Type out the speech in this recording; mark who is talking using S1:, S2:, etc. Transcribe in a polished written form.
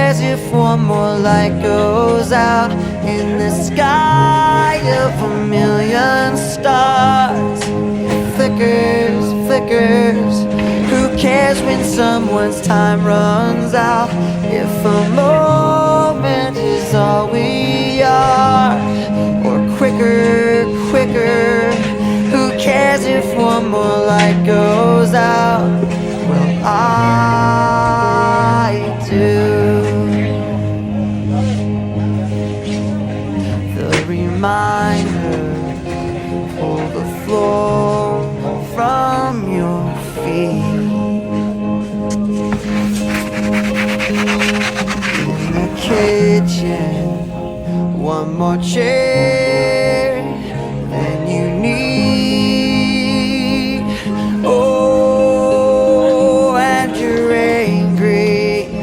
S1: cares if one more light goes out in the sky of a million stars? It flickers, flickers. Who cares when someone's time runs out? If a moment is all we are, or quicker, quicker. Who cares if one more light goes out? Well, I do. The reminder, pull the floor from your feet. In the kitchen, one more chair